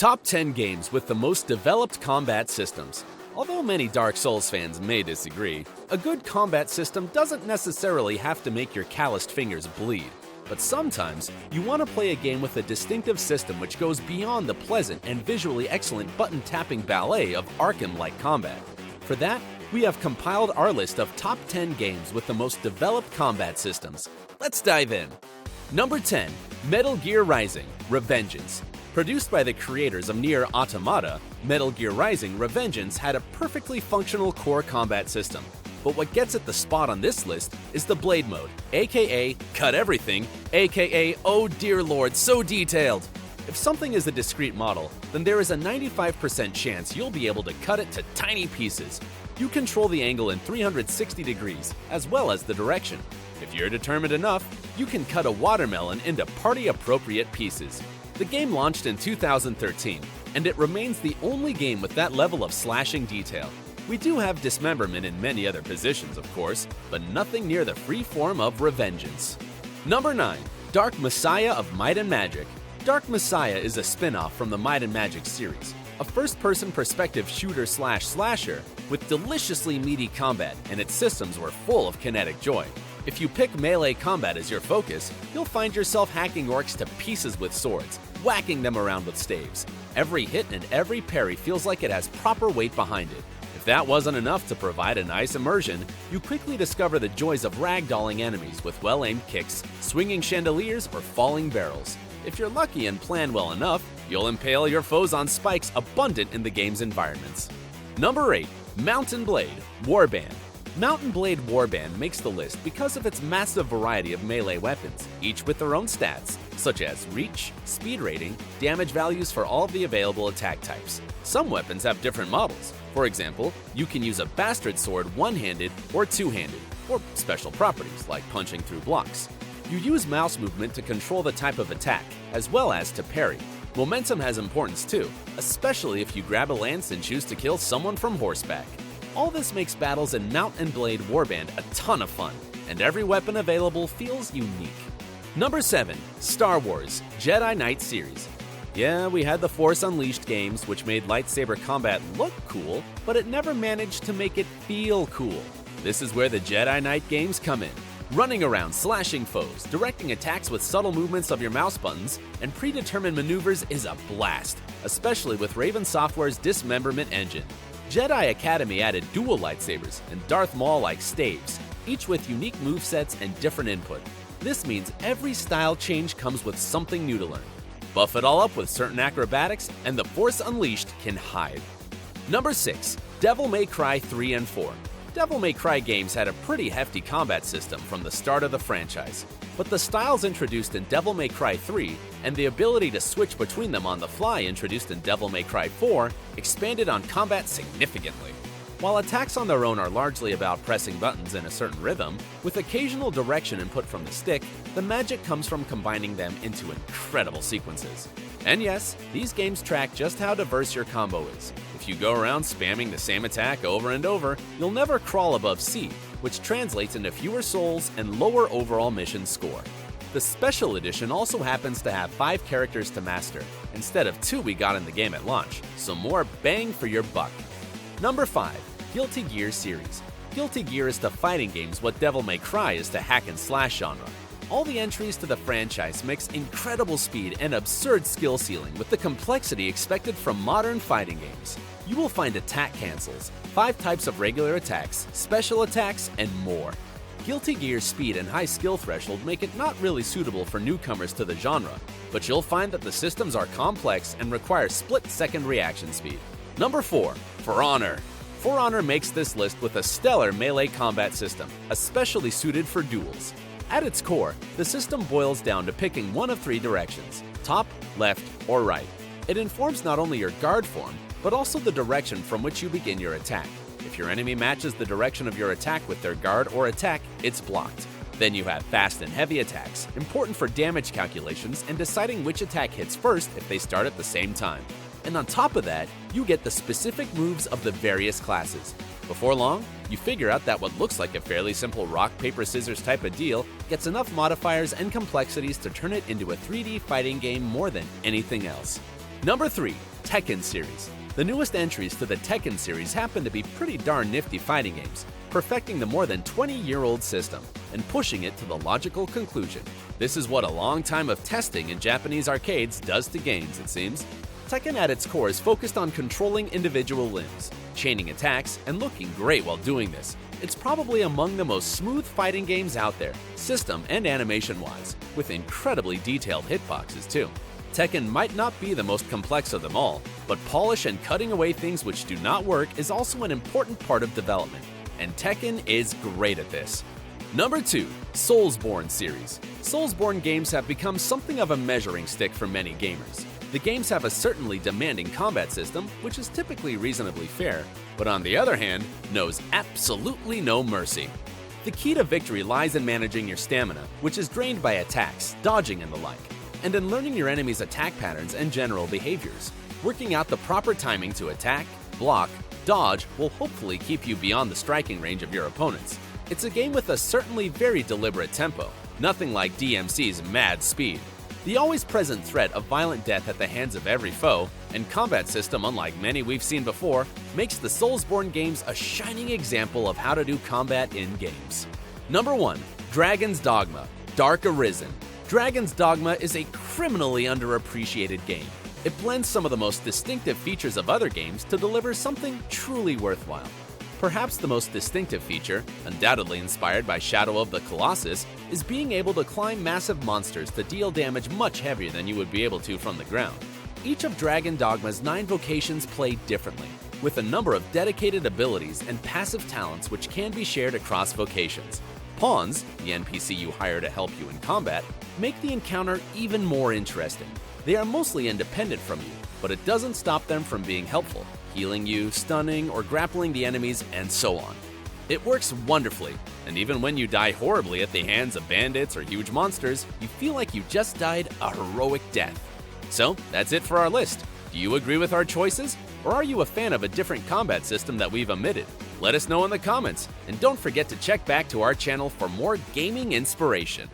Top 10 games with the most developed combat systems. Although many Dark Souls fans may disagree, a good combat system doesn't necessarily have to make your calloused fingers bleed. But sometimes, you want to play a game with a distinctive system which goes beyond the pleasant and visually excellent button-tapping ballet of Arkham-like combat. For that, we have compiled our list of top 10 games with the most developed combat systems. Let's dive in. Number 10. Metal Gear Rising: Revengeance. Produced by the creators of Nier Automata, Metal Gear Rising: Revengeance had a perfectly functional core combat system. But what gets it the spot on this list is the Blade Mode, aka Cut Everything, aka Oh dear lord, so detailed! If something is a discrete model, then there is a 95% chance you'll be able to cut it to tiny pieces. You control the angle in 360 degrees, as well as the direction. If you're determined enough, you can cut a watermelon into party-appropriate pieces. The game launched in 2013, and it remains the only game with that level of slashing detail. We do have dismemberment in many other positions, of course, but nothing near the free form of Revengeance. Number 9. Dark Messiah of Might and Magic. Dark Messiah is a spin-off from the Might and Magic series, a first-person perspective shooter/slasher with deliciously meaty combat, and its systems were full of kinetic joy. If you pick melee combat as your focus, you'll find yourself hacking orcs to pieces with swords, whacking them around with staves. Every hit and every parry feels like it has proper weight behind it. If that wasn't enough to provide a nice immersion, you quickly discover the joys of ragdolling enemies with well-aimed kicks, swinging chandeliers, or falling barrels. If you're lucky and plan well enough, you'll impale your foes on spikes abundant in the game's environments. Number 8. Mount & Blade: Warband. Mount & Blade Warband makes the list because of its massive variety of melee weapons, each with their own stats, such as reach, speed rating, damage values for all of the available attack types. Some weapons have different models. For example, you can use a bastard sword one-handed or two-handed, or special properties like punching through blocks. You use mouse movement to control the type of attack, as well as to parry. Momentum has importance too, especially if you grab a lance and choose to kill someone from horseback. All this makes battles in Mount & Blade Warband a ton of fun, and every weapon available feels unique. Number 7. Star Wars: Jedi Knight Series. Yeah, we had the Force Unleashed games, which made lightsaber combat look cool, but it never managed to make it feel cool. This is where the Jedi Knight games come in. Running around, slashing foes, directing attacks with subtle movements of your mouse buttons, and predetermined maneuvers is a blast, especially with Raven Software's Dismemberment engine. Jedi Academy added dual lightsabers and Darth Maul-like staves, each with unique movesets and different input. This means every style change comes with something new to learn. Buff it all up with certain acrobatics, and the Force Unleashed can hide. Number 6. Devil May Cry 3 and 4. Devil May Cry games had a pretty hefty combat system from the start of the franchise, but the styles introduced in Devil May Cry 3 and the ability to switch between them on the fly introduced in Devil May Cry 4 expanded on combat significantly. While attacks on their own are largely about pressing buttons in a certain rhythm, with occasional direction input from the stick, the magic comes from combining them into incredible sequences. And yes, these games track just how diverse your combo is. If you go around spamming the same attack over and over, you'll never crawl above C, which translates into fewer souls and lower overall mission score. The Special Edition also happens to have 5 characters to master, instead of 2 we got in the game at launch, so more bang for your buck. Number 5. Guilty Gear Series. Guilty Gear is to fighting games what Devil May Cry is to hack and slash genre. All the entries to the franchise mix incredible speed and absurd skill ceiling with the complexity expected from modern fighting games. You will find attack cancels, 5 types of regular attacks, special attacks, and more. Guilty Gear's speed and high skill threshold make it not really suitable for newcomers to the genre, but you'll find that the systems are complex and require split-second reaction speed. Number 4. For Honor. For Honor makes this list with a stellar melee combat system, especially suited for duels. At its core, the system boils down to picking one of 3 directions: top, left, or right. It informs not only your guard form, but also the direction from which you begin your attack. If your enemy matches the direction of your attack with their guard or attack, it's blocked. Then you have fast and heavy attacks, important for damage calculations and deciding which attack hits first if they start at the same time. And on top of that, you get the specific moves of the various classes. Before long, you figure out that what looks like a fairly simple rock, paper, scissors type of deal gets enough modifiers and complexities to turn it into a 3D fighting game more than anything else. Number 3. Tekken series. The newest entries to the Tekken series happen to be pretty darn nifty fighting games, perfecting the more than 20-year-old system and pushing it to the logical conclusion. This is what a long time of testing in Japanese arcades does to games, it seems. Tekken at its core is focused on controlling individual limbs, chaining attacks, and looking great while doing this. It's probably among the most smooth fighting games out there, system and animation-wise, with incredibly detailed hitboxes too. Tekken might not be the most complex of them all, but polish and cutting away things which do not work is also an important part of development, and Tekken is great at this. Number 2. Soulsborne series. Soulsborne games have become something of a measuring stick for many gamers. The games have a certainly demanding combat system, which is typically reasonably fair, but on the other hand, knows absolutely no mercy. The key to victory lies in managing your stamina, which is drained by attacks, dodging, and the like, and in learning your enemy's attack patterns and general behaviors. Working out the proper timing to attack, block, dodge will hopefully keep you beyond the striking range of your opponents. It's a game with a certainly very deliberate tempo, nothing like DMC's mad speed. The always present threat of violent death at the hands of every foe, and combat system unlike many we've seen before, makes the Soulsborne games a shining example of how to do combat in games. Number 1. Dragon's Dogma: Dark Arisen. Dragon's Dogma is a criminally underappreciated game. It blends some of the most distinctive features of other games to deliver something truly worthwhile. Perhaps the most distinctive feature, undoubtedly inspired by Shadow of the Colossus, is being able to climb massive monsters to deal damage much heavier than you would be able to from the ground. Each of Dragon Dogma's 9 vocations play differently, with a number of dedicated abilities and passive talents which can be shared across vocations. Pawns, the NPC you hire to help you in combat, make the encounter even more interesting. They are mostly independent from you, but it doesn't stop them from being helpful, healing you, stunning, or grappling the enemies, and so on. It works wonderfully, and even when you die horribly at the hands of bandits or huge monsters, you feel like you just died a heroic death. So, that's it for our list. Do you agree with our choices? Or are you a fan of a different combat system that we've omitted? Let us know in the comments, and don't forget to check back to our channel for more gaming inspiration.